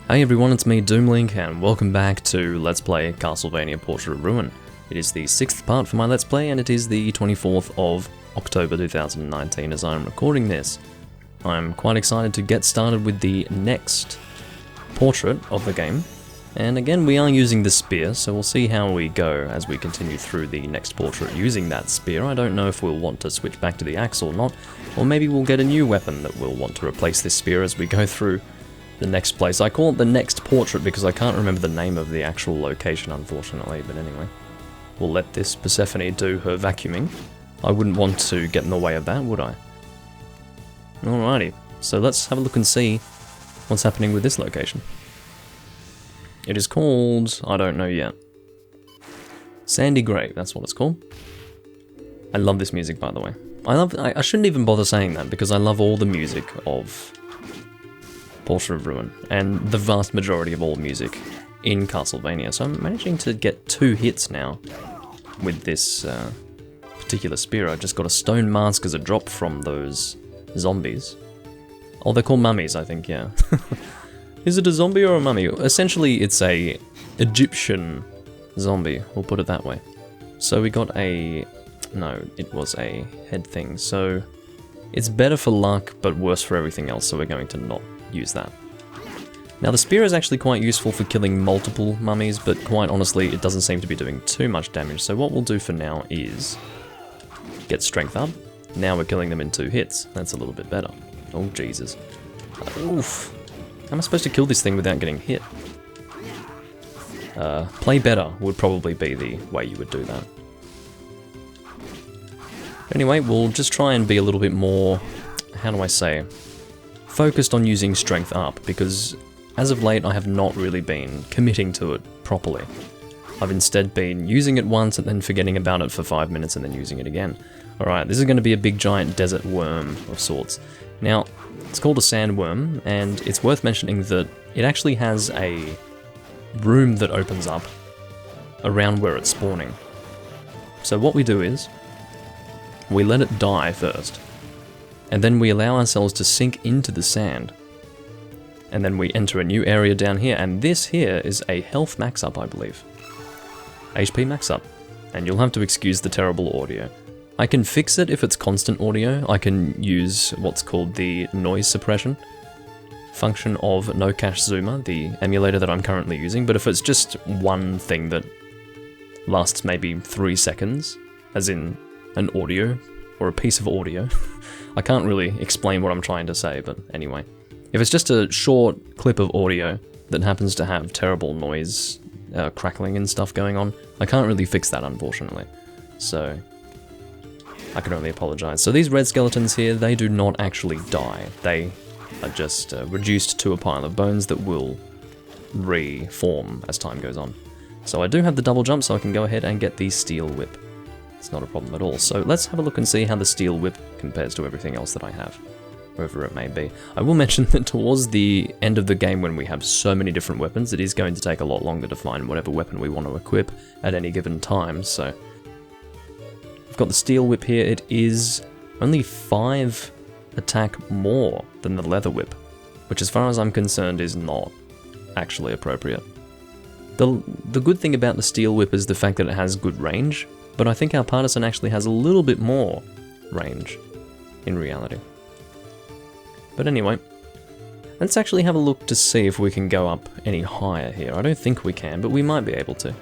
Hey everyone, it's me Doomlink and welcome back to Let's Play Castlevania Portrait of Ruin. It is the 6th part for my Let's Play and it is the 24th of October 2019 as I'm recording this. I'm quite excited to get started with the next portrait of the game. And again, we are using the spear, so we'll see how we go as we continue through the next portrait using that spear. I don't know if we'll want to switch back to the axe or not, or maybe we'll get a new weapon that will want to replace this spear as we go through the next place. I call it the next portrait because I can't remember the name of the actual location, unfortunately, but anyway. We'll let this Persephone do her vacuuming. I wouldn't want to get in the way of that, would I? Alrighty, so let's have a look and see what's happening with this location. It is called... I don't know yet. Sandy Grave, that's what it's called. I love this music, by the way. I shouldn't even bother saying that because I love all the music of Portrait of Ruin, and the vast majority of all music in Castlevania, so I'm managing to get 2 hits now with this particular spear. I just got a stone mask as a drop from those zombies. Oh, they're called mummies, I think, yeah. Is it a zombie or a mummy? Essentially, it's a Egyptian zombie, we'll put it that way. So we got a... no, it was a head thing, so it's better for luck, but worse for everything else, so we're going to not use that. Now the spear is actually quite useful for killing multiple mummies, but quite honestly it doesn't seem to be doing too much damage, so what we'll do for now is get strength up. Now we're killing them in 2 hits. That's a little bit better. Oh Jesus. Oof. How am I supposed to kill this thing without getting hit? Play better would probably be the way you would do that. Anyway, we'll just try and be a little bit more, how do I say, focused on using strength up, because as of late I have not really been committing to it properly. I've instead been using it once and then forgetting about it for 5 minutes and then using it again. Alright, this is going to be a big giant desert worm of sorts. Now, it's called a sandworm, and it's worth mentioning that it actually has a room that opens up around where it's spawning. So what we do is, we let it die first, and then we allow ourselves to sink into the sand. And then we enter a new area down here, and this here is a health max up, I believe. HP max up. And you'll have to excuse the terrible audio. I can fix it if it's constant audio. I can use what's called the noise suppression function of No Cache Zoomer, the emulator that I'm currently using, but if it's just one thing that lasts maybe 3 seconds, as in an audio, or a piece of audio, I can't really explain what I'm trying to say, but anyway. If it's just a short clip of audio that happens to have terrible noise, crackling and stuff going on, I can't really fix that, unfortunately. So, I can only apologize. So these red skeletons here, they do not actually die. They are just reduced to a pile of bones that will reform as time goes on. So I do have the double jump, so I can go ahead and get the steel whip. It's not a problem at all. So let's have a look and see how the steel whip compares to everything else that I have, wherever it may be. I will mention that towards the end of the game, when we have so many different weapons, it is going to take a lot longer to find whatever weapon we want to equip at any given time. So I've got the steel whip here. It is only 5 attack more than the leather whip, which as far as I'm concerned is not actually appropriate. The good thing about the steel whip is the fact that it has good range, but I think our partisan actually has a little bit more range in reality. But anyway, let's actually have a look to see if we can go up any higher here. I don't think we can, but we might be able to.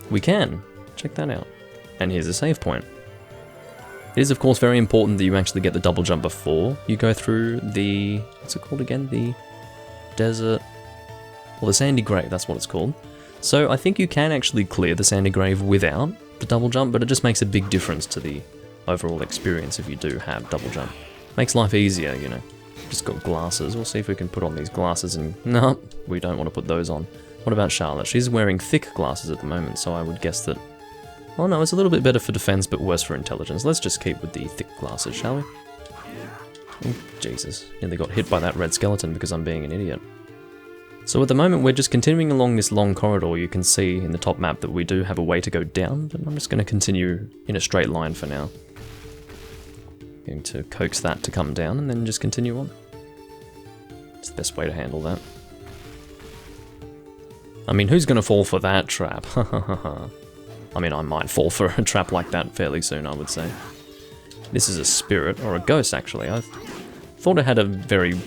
We can! Check that out. And here's a save point. It is of course very important that you actually get the double jump before you go through the... what's it called again? The desert... well, the Sandy Grave, that's what it's called. So I think you can actually clear the Sandy Grave without the double jump, but it just makes a big difference to the overall experience if you do have double jump. Makes life easier, you know. Just got glasses. We'll see if we can put on these glasses and... no, we don't want to put those on. What about Charlotte? She's wearing thick glasses at the moment, so I would guess that... oh no, it's a little bit better for defense, but worse for intelligence. Let's just keep with the thick glasses, shall we? Oh, Jesus. Nearly got hit by that red skeleton because I'm being an idiot. So at the moment we're just continuing along this long corridor. You can see in the top map that we do have a way to go down, but I'm just going to continue in a straight line for now. Going to coax that to come down and then just continue on. It's the best way to handle that. I mean, who's gonna fall for that trap? I mean, I might fall for a trap like that fairly soon, I would say. This is a spirit, or a ghost actually. I thought it had a very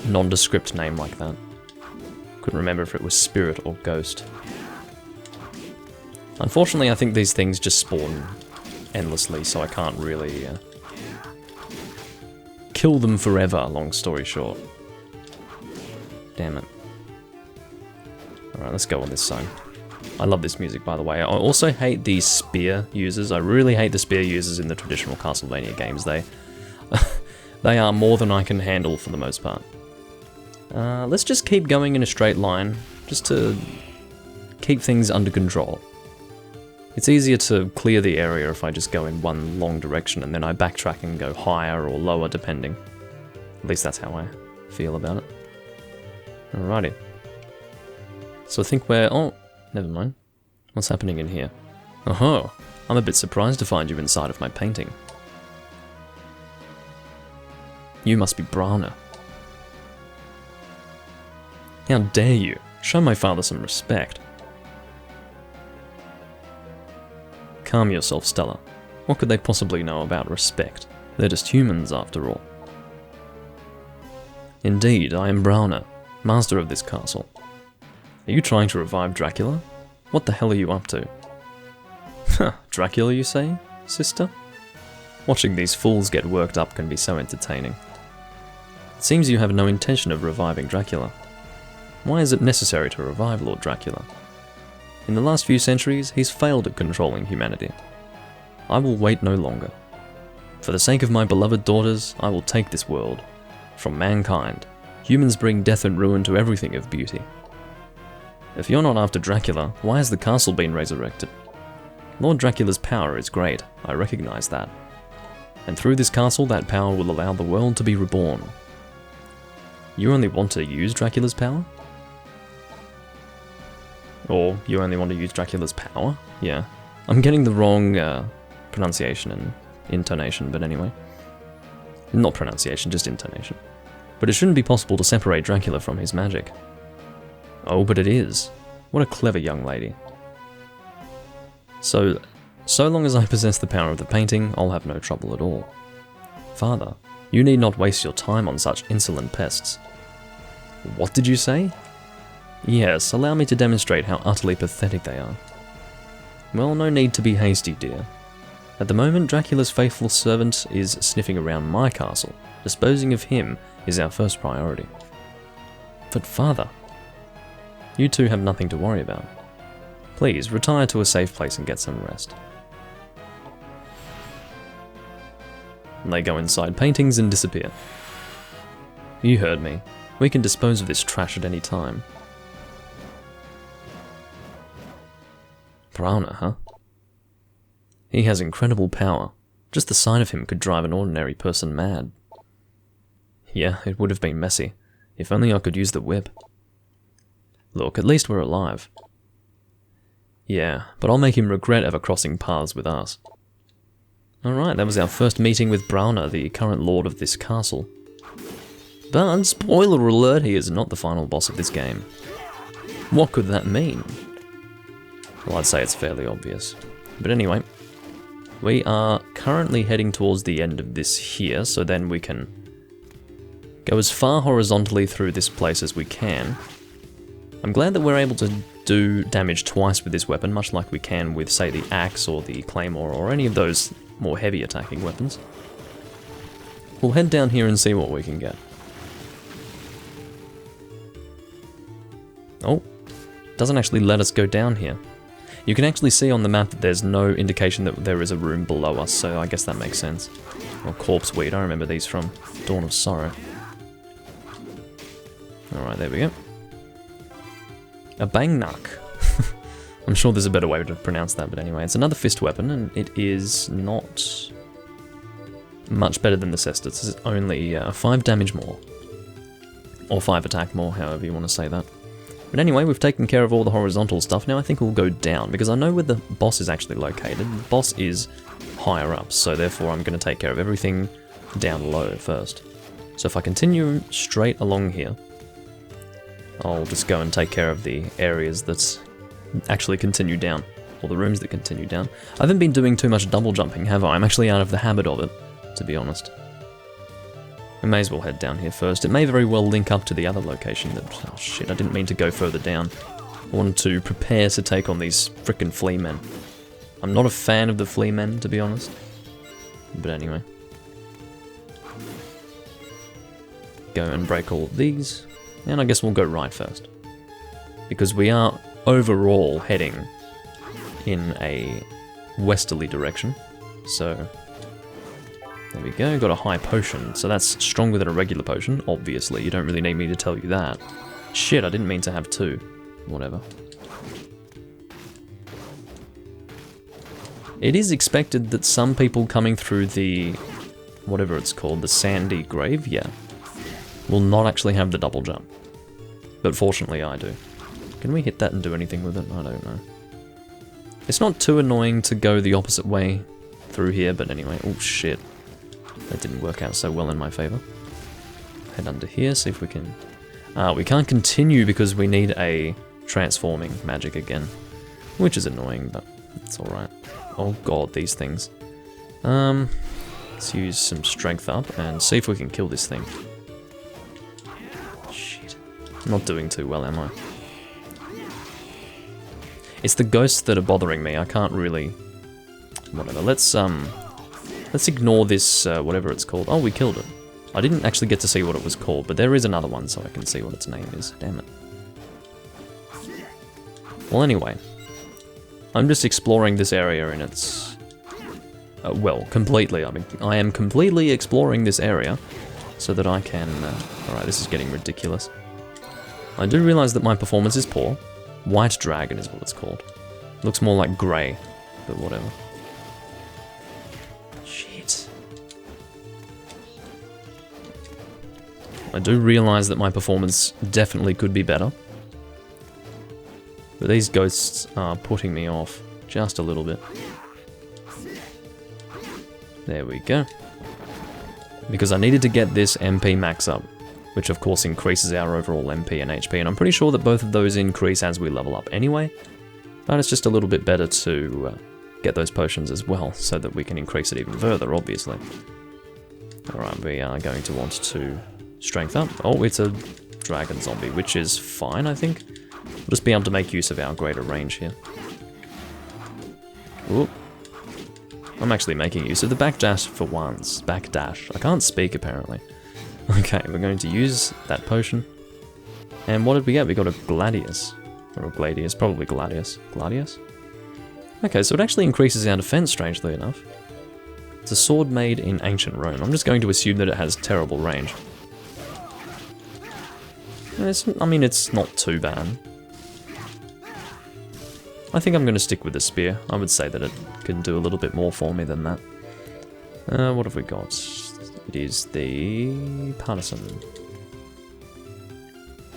nondescript name like that. Couldn't remember if it was spirit or ghost. Unfortunately, I think these things just spawn endlessly, so I can't really kill them forever, long story short. Damn it. Alright, let's go on this side. I love this music, by the way. I also hate these spear users. I really hate the spear users in the traditional Castlevania games. They are more than I can handle for the most part. Let's just keep going in a straight line, just to keep things under control. It's easier to clear the area if I just go in one long direction and then I backtrack and go higher or lower depending. At least that's how I feel about it. Alrighty. So I think we're... oh, never mind. What's happening in here? Oh, I'm a bit surprised to find you inside of my painting. You must be Brauner. How dare you? Show my father some respect. Calm yourself, Stella. What could they possibly know about respect? They're just humans, after all. Indeed, I am Brauner, master of this castle. Are you trying to revive Dracula? What the hell are you up to? Huh, Dracula, you say, sister? Watching these fools get worked up can be so entertaining. It seems you have no intention of reviving Dracula. Why is it necessary to revive Lord Dracula? In the last few centuries, he's failed at controlling humanity. I will wait no longer. For the sake of my beloved daughters, I will take this world. From mankind, humans bring death and ruin to everything of beauty. If you're not after Dracula, why has the castle been resurrected? Lord Dracula's power is great, I recognize that. And through this castle, that power will allow the world to be reborn. You only want to use Dracula's power? Or you only want to use Dracula's power? Yeah. I'm getting the wrong pronunciation and intonation, but anyway. Not pronunciation, just intonation. But it shouldn't be possible to separate Dracula from his magic. Oh, but it is. What a clever young lady. So long as I possess the power of the painting, I'll have no trouble at all. Father, you need not waste your time on such insolent pests. What did you say? Yes, allow me to demonstrate how utterly pathetic they are. Well, no need to be hasty, dear. At the moment, Dracula's faithful servant is sniffing around my castle. Disposing of him is our first priority. But father, you two have nothing to worry about. Please, retire to a safe place and get some rest. They go inside paintings and disappear. You heard me. We can dispose of this trash at any time. Brauner, huh? He has incredible power. Just the sight of him could drive an ordinary person mad. Yeah, it would have been messy. If only I could use the whip. Look, at least we're alive. Yeah, but I'll make him regret ever crossing paths with us. Alright, that was our first meeting with Brauner, the current lord of this castle. But, spoiler alert, he is not the final boss of this game. What could that mean? Well, I'd say it's fairly obvious. But anyway, we are currently heading towards the end of this here, so then we can go as far horizontally through this place as we can. I'm glad that we're able to do damage twice with this weapon, much like we can with, say, the axe or the claymore or any of those more heavy attacking weapons. We'll head down here and see what we can get. Oh, doesn't actually let us go down here. You can actually see on the map that there's no indication that there is a room below us, so I guess that makes sense. Or corpse weed, I remember these from Dawn of Sorrow. Alright, there we go. A bangnak. I'm sure there's a better way to pronounce that, but anyway, it's another fist weapon, and it is not much better than the Cestus. It's only 5 damage more. Or 5 attack more, however you want to say that. But anyway, we've taken care of all the horizontal stuff. Now I think we'll go down, because I know where the boss is actually located. The boss is higher up, so therefore I'm going to take care of everything down low first. So if I continue straight along here, I'll just go and take care of the areas that actually continue down, or the rooms that continue down. I haven't been doing too much double jumping, have I? I'm actually out of the habit of it, to be honest. We may as well head down here first. It may very well link up to the other location that... Oh shit, I didn't mean to go further down. I wanted to prepare to take on these frickin' flea men. I'm not a fan of the flea men, to be honest. But anyway. Go and break all of these. And I guess we'll go right first. Because we are overall heading in a westerly direction. So, there we go. Got a high potion. So that's stronger than a regular potion, obviously. You don't really need me to tell you that. Shit, I didn't mean to have two. Whatever. It is expected that some people coming through the... whatever it's called, the sandy grave, yeah, will not actually have the double jump. But fortunately I do. Can we hit that and do anything with it? I don't know. It's not too annoying to go the opposite way through here, but anyway. Oh shit. That didn't work out so well in my favor. Head under here, see if we can... we can't continue because we need a transforming magic again. Which is annoying, but it's alright. Oh god, these things. Let's use some strength up and see if we can kill this thing. Shit. I'm not doing too well, am I? It's the ghosts that are bothering me. I can't really... Whatever. Let's ignore this, whatever it's called. Oh, we killed it. I didn't actually get to see what it was called, but there is another one, so I can see what its name is. Damn it. Well, anyway. I'm just exploring this area in its... well, completely. I mean, I am completely exploring this area so that I can... Alright, this is getting ridiculous. I do realize that my performance is poor. White Dragon is what it's called. Looks more like grey, but whatever. Shit. I do realize that my performance definitely could be better. But these ghosts are putting me off just a little bit. There we go. Because I needed to get this MP max up, which of course increases our overall MP and HP, and I'm pretty sure that both of those increase as we level up anyway, but it's just a little bit better to get those potions as well, so that we can increase it even further, obviously. Alright, we are going to want to strength up. Oh, it's a dragon zombie, which is fine, I think. We'll just be able to make use of our greater range here. Ooh. I'm actually making use of the backdash for once. Backdash. I can't speak, apparently. Okay, we're going to use that potion. And what did we get? We got a Gladius. Or a Gladius, probably Gladius. Gladius? Okay, so it actually increases our defense, strangely enough. It's a sword made in ancient Rome. I'm just going to assume that it has terrible range. I mean, it's not too bad. I think I'm going to stick with the spear. I would say that it can do a little bit more for me than that. What have we got? It is the partisan.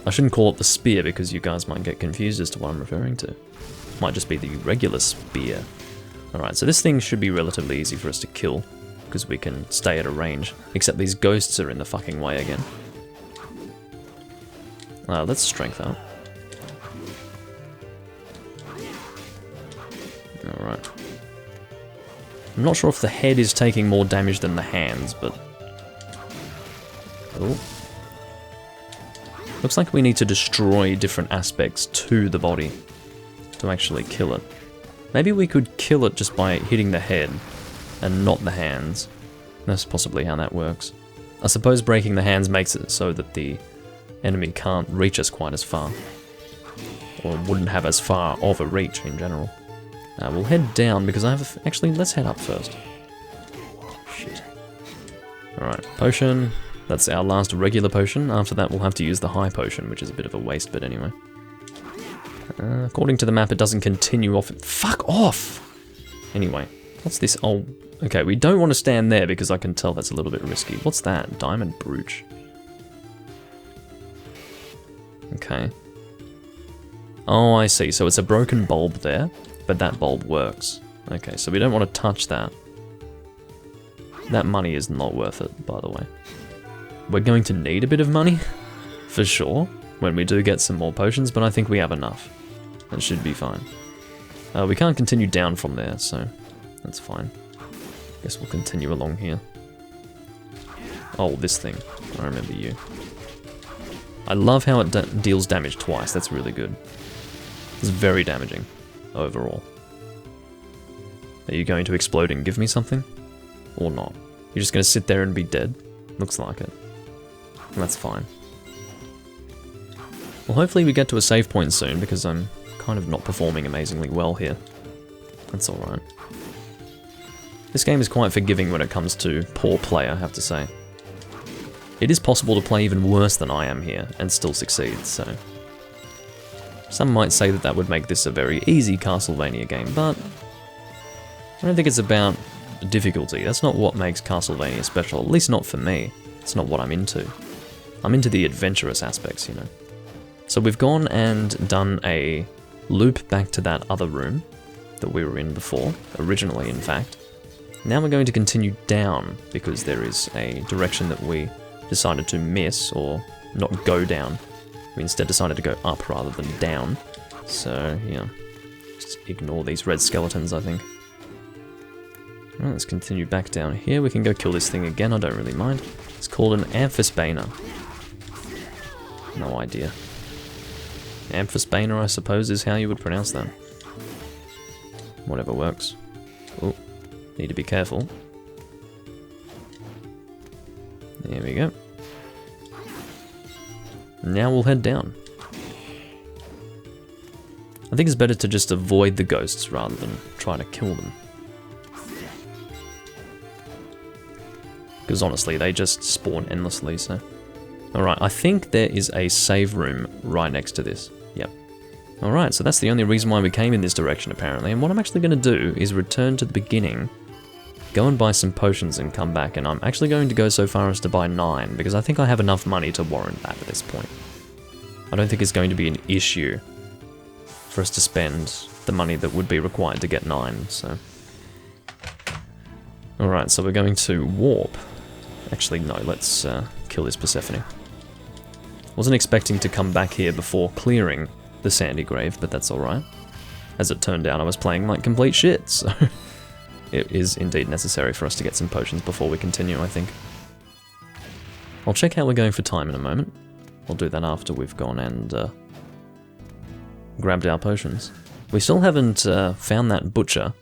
I shouldn't call it the spear because you guys might get confused as to what I'm referring to. Might just be the regular spear. Alright, so this thing should be relatively easy for us to kill because we can stay at a range. Except these ghosts are in the fucking way again. Let's strength up. Alright. I'm not sure if the head is taking more damage than the hands, but... Oh. Looks like we need to destroy different aspects to the body to actually kill it. Maybe we could kill it just by hitting the head and not the hands. That's possibly how that works. I suppose breaking the hands makes it so that the enemy can't reach us quite as far. Or wouldn't have as far of a reach in general. We'll head down because I have... Actually, let's head up first. Shit. Alright, potion. That's our last regular potion. After that, we'll have to use the high potion, which is a bit of a waste, but anyway. According to the map, it doesn't continue off... Fuck off! Anyway, what's this? Oh, okay, we don't want to stand there because I can tell that's a little bit risky. What's that? Diamond brooch. Okay. Oh, I see. So it's a broken bulb there, but that bulb works. Okay, so we don't want to touch that. That money is not worth it, by the way. We're going to need a bit of money, for sure, when we do get some more potions, but I think we have enough. That should be fine. We can't continue down from there, so that's fine. Guess we'll continue along here. Oh, this thing. I remember you. I love how it deals damage twice. That's really good. It's very damaging overall. Are you going to explode and give me something? Or not? You're just going to sit there and be dead? Looks like it. That's fine. Well, hopefully we get to a save point soon, because I'm kind of not performing amazingly well here. That's alright. This game is quite forgiving when it comes to poor play, I have to say. It is possible to play even worse than I am here, and still succeed, so... Some might say that that would make this a very easy Castlevania game, but... I don't think it's about difficulty. That's not what makes Castlevania special, at least not for me. It's not what I'm into. I'm into the adventurous aspects, you know. So we've gone and done a loop back to that other room that we were in before, originally in fact. Now we're going to continue down, because there is a direction that we decided to miss, or not go down. We instead decided to go up rather than down. So, yeah. Just ignore these red skeletons, I think. Alright, let's continue back down here. We can go kill this thing again, I don't really mind. It's called an Amphisbaner. No idea. Amphisbaner, I suppose, is how you would pronounce that. Whatever works. Oh, need to be careful. There we go. Now we'll head down. I think it's better to just avoid the ghosts rather than try to kill them. Because honestly, they just spawn endlessly, so... Alright, I think there is a save room right next to this. Yep. Alright, so that's the only reason why we came in this direction, apparently. And what I'm actually going to do is return to the beginning, go and buy some potions and come back. And I'm actually going to go so far as to buy 9, because I think I have enough money to warrant that at this point. I don't think it's going to be an issue for us to spend the money that would be required to get 9, so... Alright, so we're going to warp. Actually, no, let's kill this Persephone. Wasn't expecting to come back here before clearing the sandy grave, but that's alright. As it turned out, I was playing like complete shit, so... It is indeed necessary for us to get some potions before we continue, I think. I'll check how we're going for time in a moment. I'll do that after we've gone and grabbed our potions. We still haven't found that butcher,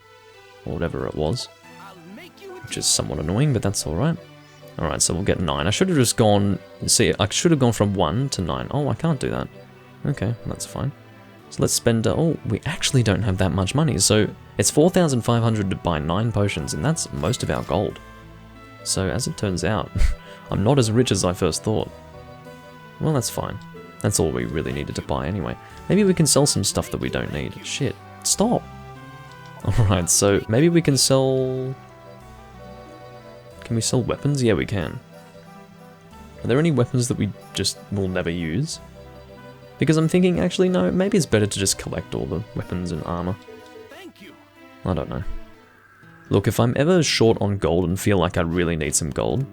or whatever it was, which is somewhat annoying, but that's alright. Alright, so we'll get 9. I should have just gone... See, I should have gone from 1 to 9. Oh, I can't do that. Okay, that's fine. So let's spend... oh, we actually don't have that much money. So it's 4,500 to buy 9 potions, and that's most of our gold. So as it turns out, I'm not as rich as I first thought. Well, that's fine. That's all we really needed to buy anyway. Maybe we can sell some stuff that we don't need. Shit, stop! Alright, so maybe we can sell... Can we sell weapons? Yeah, we can. Are there any weapons that we just will never use? Because I'm thinking, actually, no, maybe it's better to just collect all the weapons and armor. Thank you. I don't know. Look, if I'm ever short on gold and feel like I really need some gold,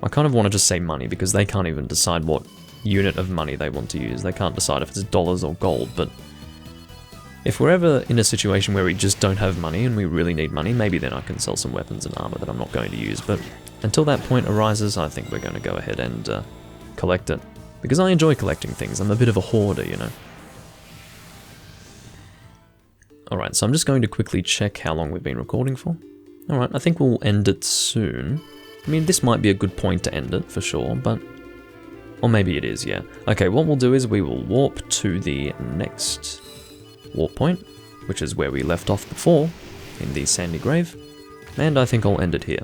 I kind of want to just say money, because they can't even decide what unit of money they want to use. They can't decide if it's dollars or gold, but if we're ever in a situation where we just don't have money and we really need money, maybe then I can sell some weapons and armor that I'm not going to use, but until that point arises, I think we're going to go ahead and collect it. Because I enjoy collecting things, I'm a bit of a hoarder, you know. Alright, so I'm just going to quickly check how long we've been recording for. Alright, I think we'll end it soon. I mean, this might be a good point to end it, for sure, but... Or maybe it is, yeah. Okay, what we'll do is we will warp to the next warp point, which is where we left off before, in the sandy grave, and I think I'll end it here.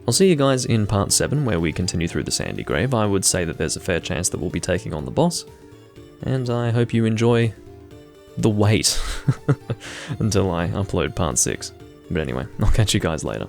I'll see you guys in part 7, where we continue through the sandy grave. I would say that there's a fair chance that we'll be taking on the boss, and I hope you enjoy the wait until I upload part 6. But anyway, I'll catch you guys later.